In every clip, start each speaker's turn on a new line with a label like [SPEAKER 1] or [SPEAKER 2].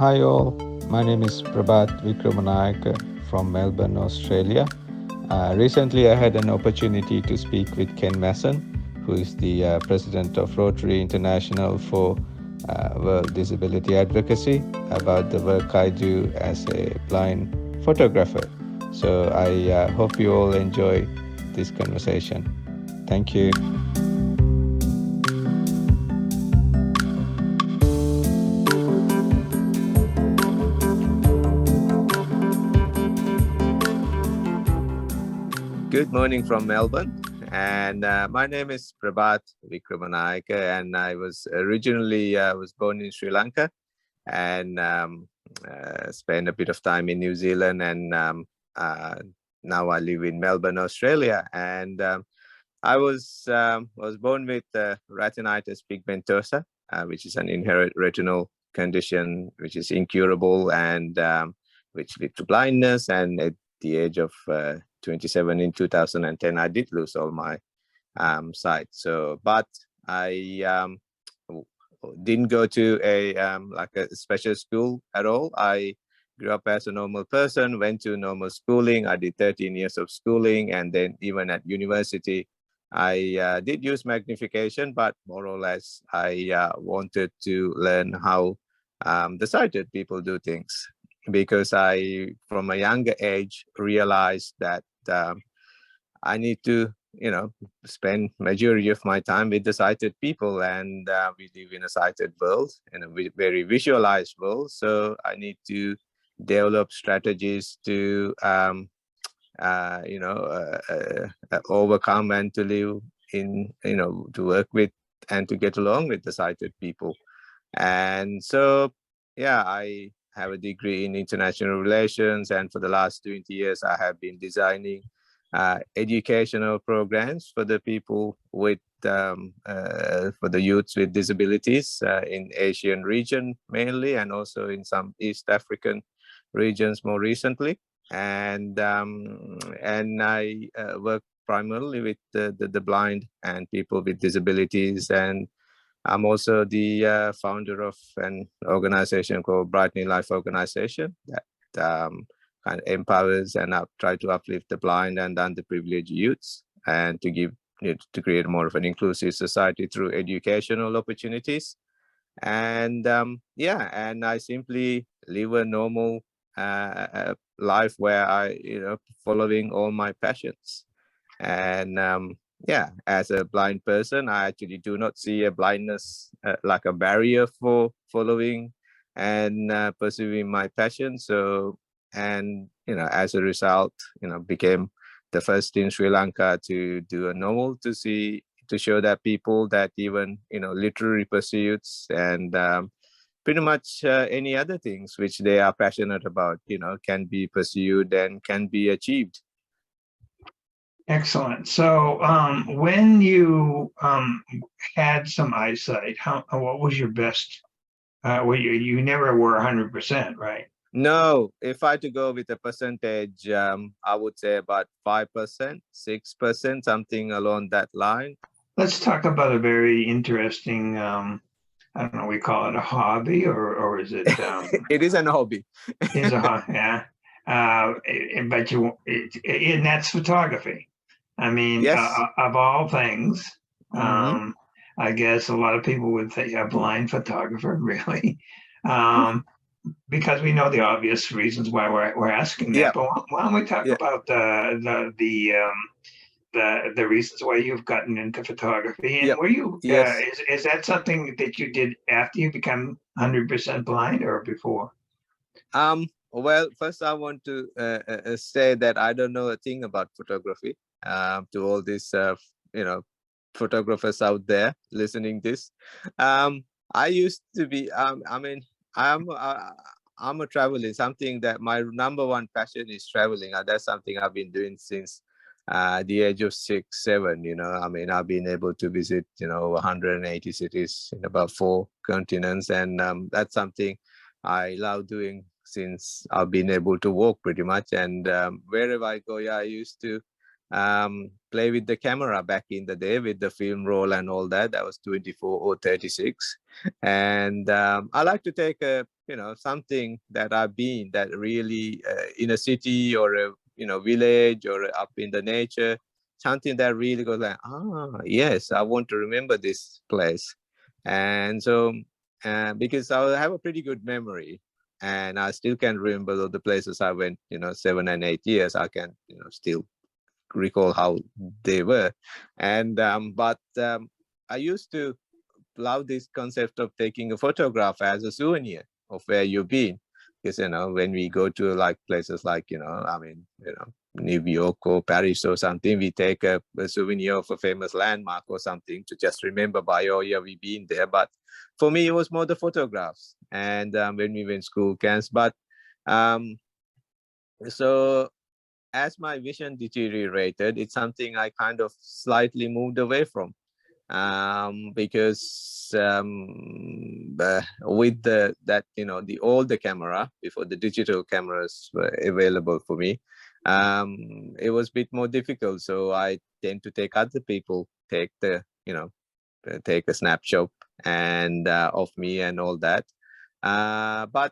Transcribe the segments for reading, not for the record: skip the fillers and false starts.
[SPEAKER 1] Hi all, my name is Prabath Wickramanayake from Melbourne, Australia. Recently, I had an opportunity to speak with Ken Masson, who is the president of Rotary International for World Disability Advocacy, about the work I do as a blind photographer. So I hope you all enjoy this conversation. Thank you.
[SPEAKER 2] Good morning from Melbourne, and my name is Prabath Wickramanayake, and I was originally was born in Sri Lanka, and spent a bit of time in New Zealand, and now I live in Melbourne, Australia. And I was born with retinitis pigmentosa, which is an inherited retinal condition, which is incurable and which leads to blindness. And at the age of 27 in 2010, I did lose all my sight. So, but I didn't go to a like a special school at all. I grew up as a normal person, went to normal schooling. I did 13 years of schooling, and then even at university, I did use magnification, but more or less, I wanted to learn how the sighted people do things, because I, from a younger age, realized that I need to, spend majority of my time with the sighted people, and we live in a sighted world, in a very visualized world. So I need to develop strategies to, overcome and to live in, to work with and to get along with the sighted people. And so, yeah, I have a degree in international relations, and for the last 20 years, I have been designing educational programs for the people with, for the youths with disabilities in Asian region mainly, and also in some East African regions more recently. And I work primarily with the blind and people with disabilities, and I'm also the founder of an organization called Brightening Life Organization that kind of empowers and try to uplift the blind and underprivileged youths, and to give to create more of an inclusive society through educational opportunities. And and I simply live a normal life where I, following all my passions. And as a blind person, I actually do not see a blindness like a barrier for following and pursuing my passion. So, and as a result, became the first in Sri Lanka to do a novel to show that people that even literary pursuits and pretty much any other things which they are passionate about, can be pursued and can be achieved.
[SPEAKER 3] Excellent. So when you had some eyesight, what was your best? Well, you never were 100%, right?
[SPEAKER 2] No, if I had to go with a percentage, I would say about 5%, 6%, something along that line.
[SPEAKER 3] Let's talk about a very interesting, I don't know, we call it a hobby, or is it?
[SPEAKER 2] It is an hobby.
[SPEAKER 3] Is a hobby, yeah. But and that's photography. I mean,
[SPEAKER 2] Yes.
[SPEAKER 3] of all things, I guess a lot of people would say a blind photographer, really, because we know the obvious reasons why we're asking that.
[SPEAKER 2] Yeah.
[SPEAKER 3] But why don't we talk about the reasons why you've gotten into photography, and were you is that something that you did after you become 100% blind or before?
[SPEAKER 2] Well, first I want to say that I don't know a thing about photography. To all these photographers out there listening this, I used to be. I mean, I'm a traveler. Something that my number one passion is traveling. That's something I've been doing since the age of 6, 7. I mean, I've been able to visit 180 cities in about 4 continents, and that's something I love doing since I've been able to walk pretty much. And wherever I go, I used to play with the camera back in the day with the film roll and all that. That was 24 or 36. And I like to take a something that I've been that really in a city or a village or up in the nature, something that really goes like, yes, I want to remember this place. And so because I have a pretty good memory, and I still can remember all the places I went, 7 and 8 years, I can still recall how they were. And but I used to love this concept of taking a photograph as a souvenir of where you've been, because when we go to like places like New York or Paris or something, we take a souvenir of a famous landmark or something to just remember by, oh yeah, we've been there. But for me it was more the photographs, and when we went school camps. But so as my vision deteriorated, it's something I kind of slightly moved away from, because with the older camera, before the digital cameras were available for me, it was a bit more difficult. So I tend to take other people take take a snapshot and of me and all that. But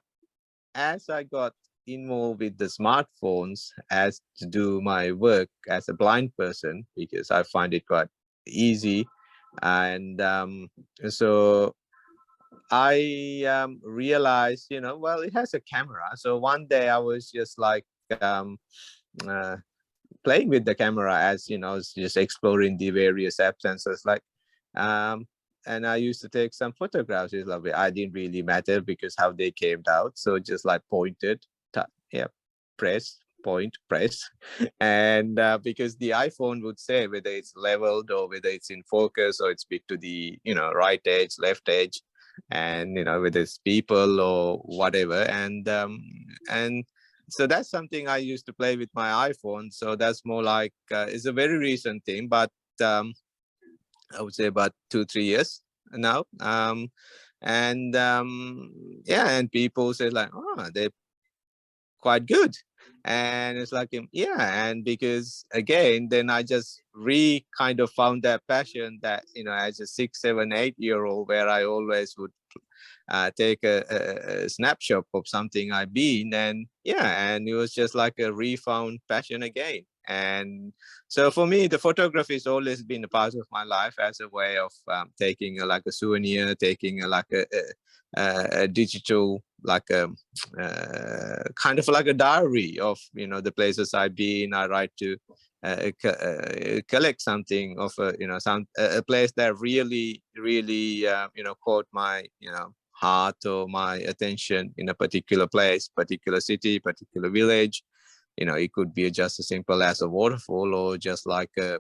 [SPEAKER 2] as I got involved with the smartphones as to do my work as a blind person, because I find it quite easy, and so I realized, well, it has a camera. So one day I was just like uh, playing with the camera, as just exploring the various apps, and so it's like and I used to take some photographs. It's like, I didn't really matter because how they came out. So just like pointed, yeah, press, point, press. And because the iPhone would say whether it's leveled or whether it's in focus or it's bit to the, right edge, left edge, and, whether it's people or whatever. And so that's something I used to play with my iPhone. So that's more like, it's a very recent thing, but I would say about 2-3 years now. And yeah, and people say like, oh, they're quite good. And it's like, yeah. And because again, then I just kind of found that passion that, as a 6, 7, 8-year-old, where I always would take a snapshot of something I've been, and yeah, and it was just like a refound passion again. And so for me, the photography has always been a part of my life as a way of taking like a souvenir, taking like a digital, like a kind of like a diary of the places I've been. I write to collect something of a place that really caught my heart or my attention in a particular place, particular city, particular village. It could be just as simple as a waterfall, or just like a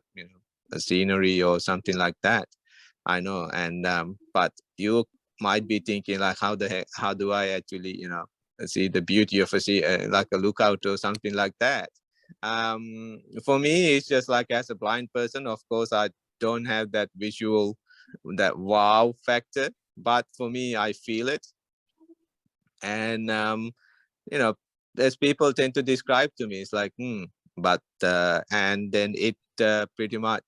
[SPEAKER 2] scenery or something like that. I know. And but you might be thinking like, how do I actually see the beauty of a sea, like a lookout or something like that? For me, it's just like, as a blind person, of course I don't have that visual, that wow factor, but for me, I feel it. And as people tend to describe to me, it's like, but and then it pretty much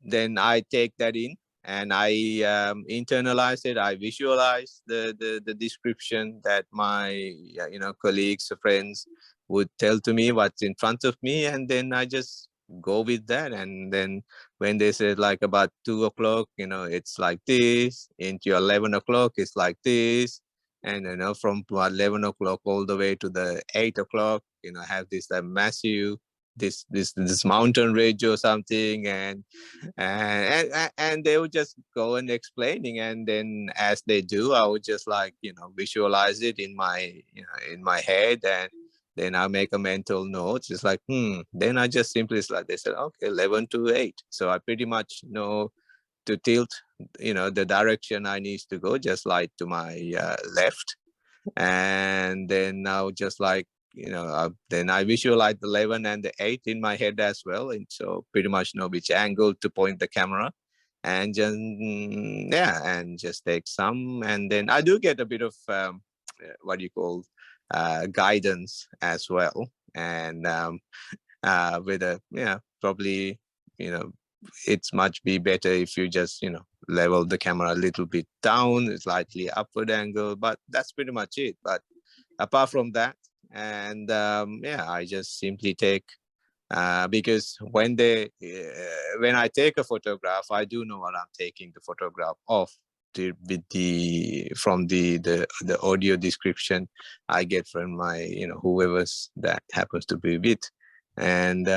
[SPEAKER 2] then I take that in, and I internalize it. I visualize the description that my colleagues or friends would tell to me what's in front of me, and then I just go with that. And then when they said like about 2 o'clock, it's like this, into 11 o'clock it's like this, and from 11 o'clock all the way to the 8 o'clock, have this massive this mountain ridge or something, and they would just go and explaining, and then as they do, I would just like visualize it in my head, and then I make a mental note. It's like then I just simply, it's like they said, okay, 11 to 8, so I pretty much know to tilt the direction I need to go, just like to my left. And then now just like then I visualize the 11 and the 8 in my head as well, and so pretty much know which angle to point the camera, and just yeah, and just take some. And then I do get a bit of what you call guidance as well, and with a probably it's much be better if you just, level the camera a little bit down, slightly upward angle, but that's pretty much it. But apart from that, and yeah, I just simply take, because when I take a photograph, I do know what I'm taking the photograph of. From the audio description I get from my, whoever's that happens to be with, and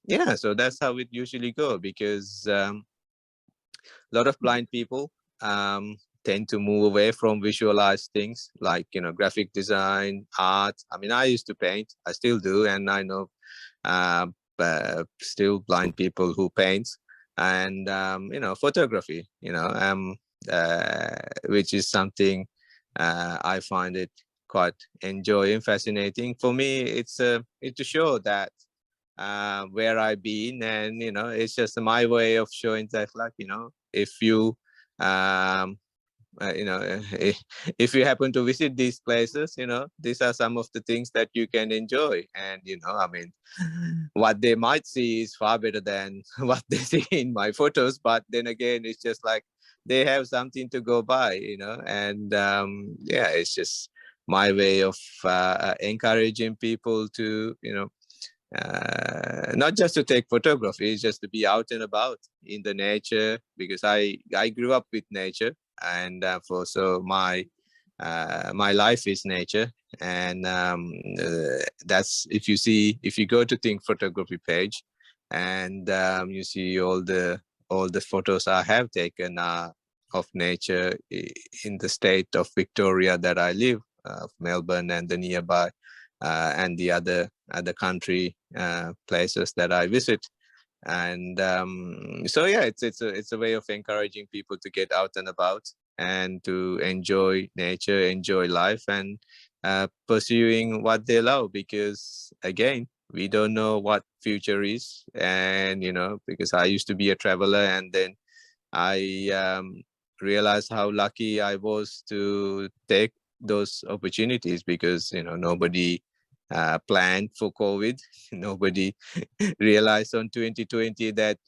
[SPEAKER 2] yeah, so that's how it usually go, because a lot of blind people tend to move away from visualized things like, graphic design, art. I mean, I used to paint, I still do, and I know still blind people who paint, and photography, which is something I find it quite enjoying, fascinating. For me, it's to show that where I've been, and it's just my way of showing that, like, if you um, if you happen to visit these places, these are some of the things that you can enjoy. And, I mean, what they might see is far better than what they see in my photos. But then again, it's just like they have something to go by, and yeah, it's just my way of encouraging people to, not just to take photography, it's just to be out and about in the nature, because I grew up with nature, and for so my life is nature. And that's, if you go to Think Photography page, and you see all the photos I have taken of nature in the state of Victoria that I live, Melbourne and the nearby, and the other country places that I visit. And so yeah, it's a way of encouraging people to get out and about and to enjoy nature, enjoy life, and pursuing what they love, because again, we don't know what future is. And because I used to be a traveler, and then I realized how lucky I was to take those opportunities, because nobody planned for COVID. Nobody realized on 2020 that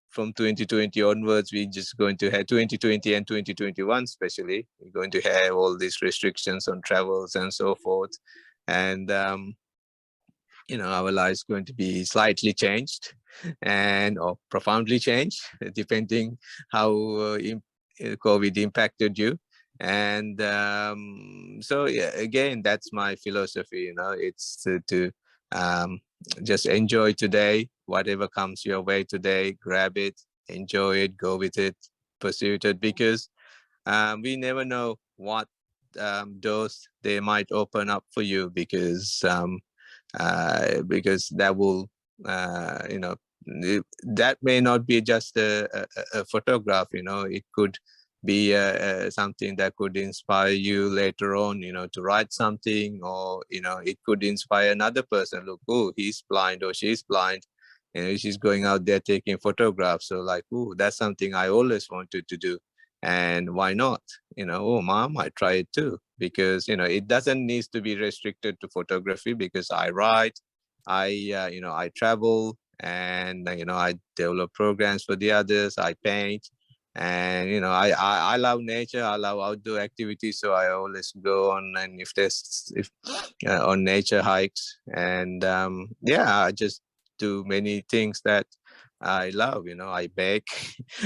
[SPEAKER 2] from 2020 onwards, we're just going to have 2020 and 2021 especially, we're going to have all these restrictions on travels and so forth. And our lives going to be slightly changed, and or profoundly changed, depending how COVID impacted you. And so yeah, again, that's my philosophy. It's to just enjoy today. Whatever comes your way today, grab it, enjoy it, go with it, pursue it, because we never know what doors they might open up for you, because that will that may not be just a photograph. It could be something that could inspire you later on, to write something, or it could inspire another person. Look, oh, he's blind or she's blind, she's going out there taking photographs, so like, oh, that's something I always wanted to do, and why not? Oh, mom, I try it too. Because it doesn't need to be restricted to photography, because I write, I travel, and I develop programs for the others, I paint, and I love nature, I love outdoor activities, so I always go on, and if on nature hikes, and yeah, I just do many things that I love. I bake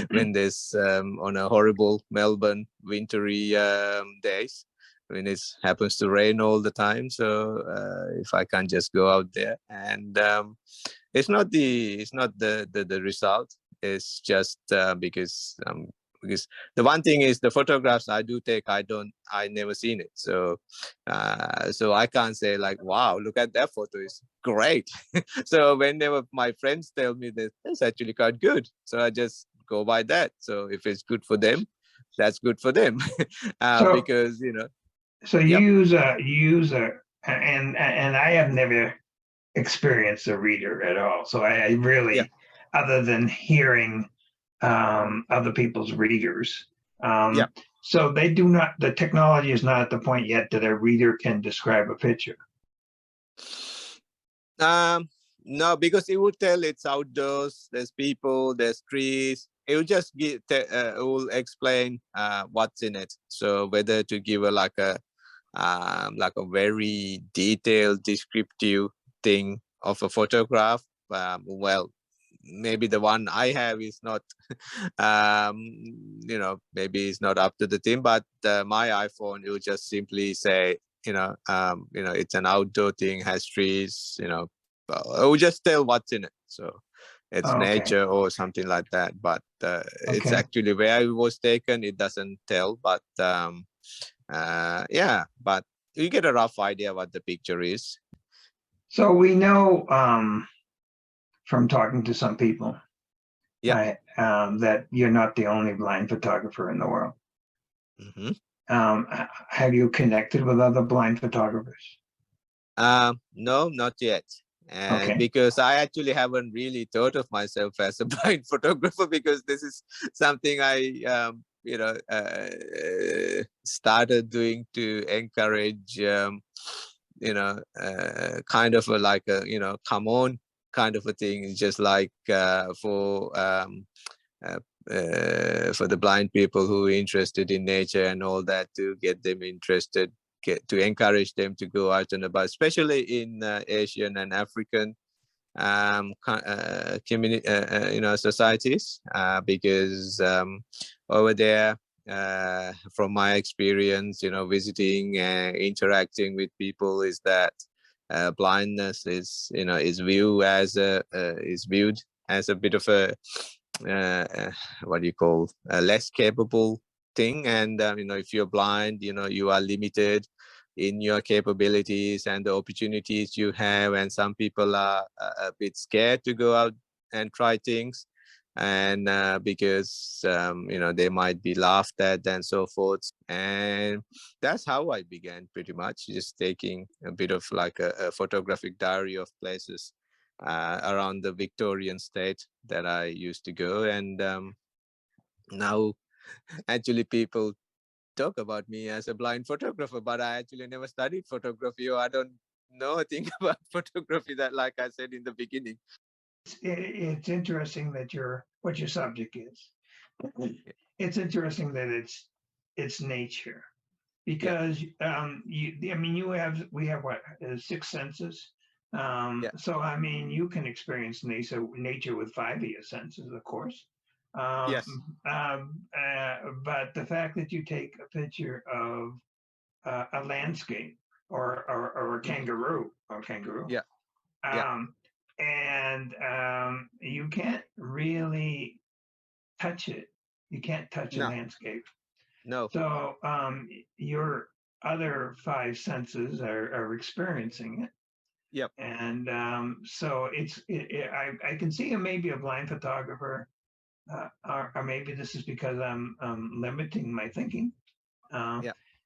[SPEAKER 2] when there's on a horrible Melbourne wintry days, when it happens to rain all the time. So if I can just go out there, and it's not the result. It's just because the one thing is, the photographs I do take, I never seen it. So so I can't say like, wow, look at that photo, is great. So whenever my friends tell me that it's actually quite good, so I just go by that. So if it's good for them, that's good for them. Because
[SPEAKER 3] So
[SPEAKER 2] Yep.
[SPEAKER 3] you use a, and I have never experienced a reader at all. So I really,
[SPEAKER 2] Yeah.
[SPEAKER 3] other than hearing other people's readers,
[SPEAKER 2] Yeah.
[SPEAKER 3] so they do not. The technology is not at the point yet that a reader can describe a picture.
[SPEAKER 2] No, because it would tell it's outdoors. There's people. There's trees. It will just it will explain what's in it. So whether to give a like a very detailed, descriptive thing of a photograph. Well, maybe the one I have is not, maybe it's not up to the thing. But my iPhone, it will just simply say, it's an outdoor thing, has trees. It will just tell what's in it. So it's
[SPEAKER 3] Oh, okay.
[SPEAKER 2] nature or something like that. But it's
[SPEAKER 3] Okay.
[SPEAKER 2] actually where it was taken. It doesn't tell. But but you get a rough idea what the picture is.
[SPEAKER 3] So we know from talking to some people that you're not the only blind photographer in the world.
[SPEAKER 2] Mm-hmm.
[SPEAKER 3] Have you connected with other blind photographers?
[SPEAKER 2] No, not yet. And
[SPEAKER 3] Okay.
[SPEAKER 2] because I actually haven't really thought of myself as a blind photographer, because this is something I started doing to encourage kind of come on kind of a thing. It's just like for the blind people who are interested in nature and all that, to get them interested, to encourage them to go out and about, especially in Asian and African community, societies, because over there, from my experience, visiting and interacting with people, is that blindness is viewed as a bit of a what do you call a less capable thing. And if you're blind, you are limited in your capabilities and the opportunities you have, and some people are a bit scared to go out and try things, and because they might be laughed at and so forth. And that's how I began, pretty much just taking a bit of like a photographic diary of places around the Victorian state that I used to go. And now actually people talk about me as a blind photographer, but I actually never studied photography, or I don't know a thing about photography, that, like I said in the beginning.
[SPEAKER 3] It's interesting that what your subject is. It's interesting that it's nature, because we have what, 6 senses. So I mean, you can experience nature with 5 of your senses, of course.
[SPEAKER 2] Yes.
[SPEAKER 3] But the fact that you take a picture of a landscape or a kangaroo
[SPEAKER 2] Yeah.
[SPEAKER 3] and you can't really touch it. You can't touch a
[SPEAKER 2] No.
[SPEAKER 3] landscape.
[SPEAKER 2] No.
[SPEAKER 3] So your other 5 senses are experiencing it.
[SPEAKER 2] Yep.
[SPEAKER 3] And so I can see him maybe a blind photographer, or maybe this is because I'm limiting my thinking.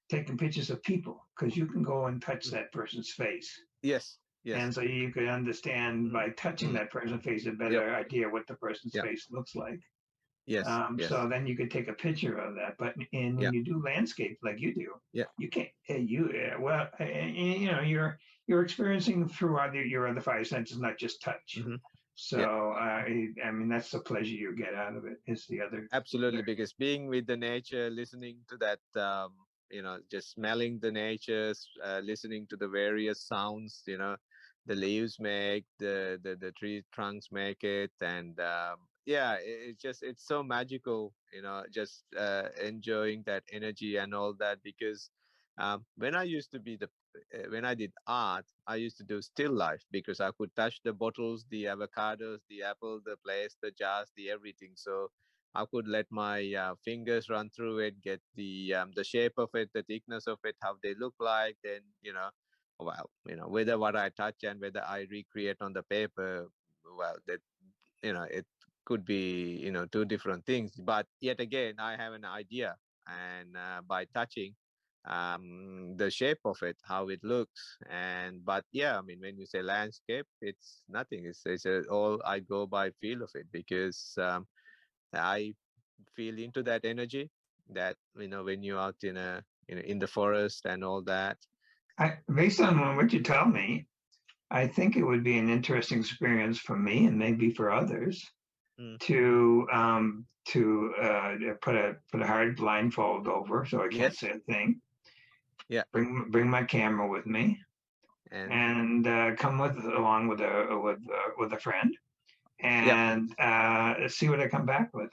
[SPEAKER 3] Taking pictures of people, because you can go and touch that person's face.
[SPEAKER 2] Yes. Yes.
[SPEAKER 3] And so you could understand by touching that person's face a better idea what the person's face looks like.
[SPEAKER 2] Yes.
[SPEAKER 3] So then you could take a picture of that. But when you do landscape like you do, you can't. You're experiencing through your other 5 senses, not just touch.
[SPEAKER 2] Mm-hmm.
[SPEAKER 3] So I mean, that's the pleasure you get out of it. Is the other.
[SPEAKER 2] Absolutely, because being with the nature, listening to that, just smelling the nature, listening to the various sounds, the leaves make, the tree trunks make it, and it's so magical, just enjoying that energy and all that. Because when I used to be when I did art, I used to do still life, because I could touch the bottles, the avocados, the apple, the place, the jars, the everything. So I could let my fingers run through it, get the shape of it, the thickness of it, how they look like. Then whether what I touch and whether I recreate on the paper, well, that it could be 2 different things. But yet again, I have an idea, and by touching the shape of it, how it looks. And but yeah, I mean, when you say landscape, it's nothing. It's all I go by feel of it, because I feel into that energy, that when you're out in the forest and all that.
[SPEAKER 3] Based on what you tell me, I think it would be an interesting experience for me and maybe for others to put a hard blindfold over so I can't say a thing.
[SPEAKER 2] Yeah.
[SPEAKER 3] Bring my camera with me and come along with a friend and see what I come back with.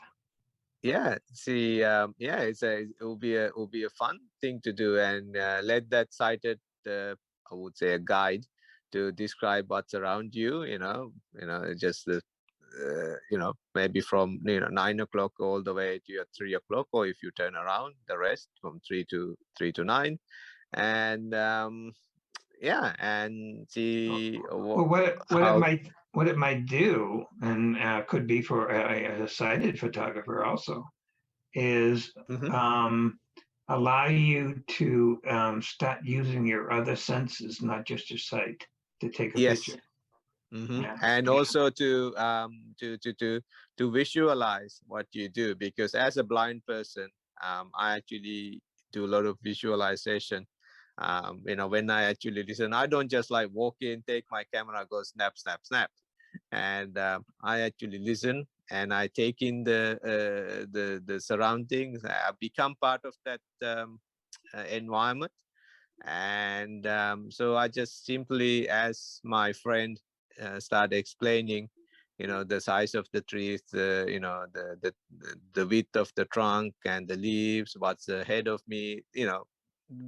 [SPEAKER 2] Yeah, see, it will be a fun thing to do, and let that sighted, I would say, a guide to describe what's around you. Just the, maybe from 9 o'clock all the way to 3 o'clock, or if you turn around, the rest from 3 to 9, and and see
[SPEAKER 3] what it might do, and could be for a sighted photographer also, is allow you to start using your other senses, not just your sight, to take a picture.
[SPEAKER 2] And also to visualize what you do, because as a blind person, I actually do a lot of visualization. When I actually listen, I don't just like walk in, take my camera, go snap, snap, snap, and I actually listen and I take in the surroundings. I become part of that environment, and so I just simply, as my friend start explaining, the size of the trees, the width of the trunk and the leaves, what's ahead of me,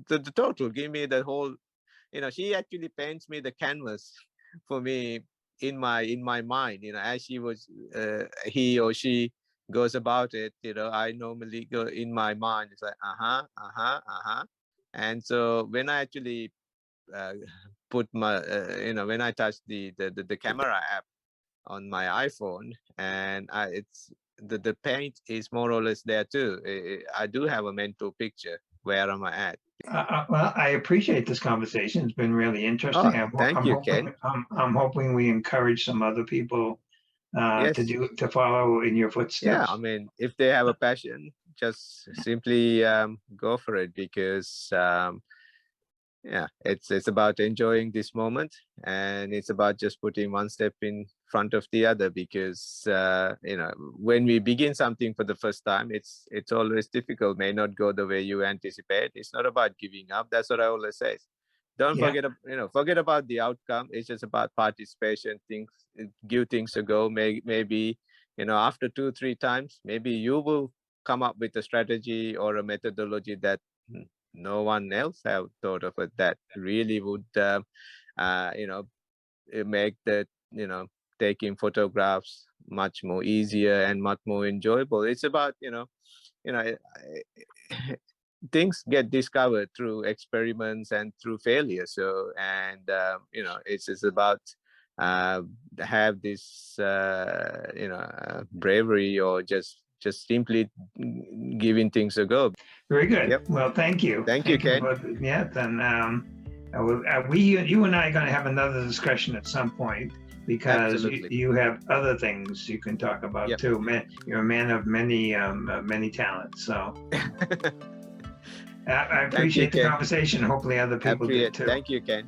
[SPEAKER 2] the total, give me the whole, she actually paints me the canvas for me in my mind, as she was, he or she goes about it, I normally go in my mind, it's like, and so when I actually put my, when I touch the camera app on my iPhone, and it's the paint is more or less there too. I do have a mental picture. Where am I at?
[SPEAKER 3] Well, I appreciate this conversation. It's been really interesting.
[SPEAKER 2] Thank you, Ken.
[SPEAKER 3] I'm hoping we encourage some other people to follow in your footsteps.
[SPEAKER 2] Yeah, I mean, if they have a passion, just simply go for it, because it's about enjoying this moment, and it's about just putting one step in front of the other, because when we begin something for the first time, it's always difficult, may not go the way you anticipate. It's not about giving up. That's what I always say. Don't forget about the outcome. It's just about participation. Give things a go. Maybe after 2-3 times, maybe you will come up with a strategy or a methodology that no one else have thought of it, that really would make the taking photographs much more easier and much more enjoyable. It's about things get discovered through experiments and through failure. So, and it's just about have this bravery, or just simply giving things a go.
[SPEAKER 3] Very good. Well, thank you.
[SPEAKER 2] Thank you, Ken.
[SPEAKER 3] Then you and I are going to have another discussion at some point, because you have other things you can talk about too. You're a man of many talents. So I appreciate the conversation. Hopefully other people did too.
[SPEAKER 2] Thank you, Ken.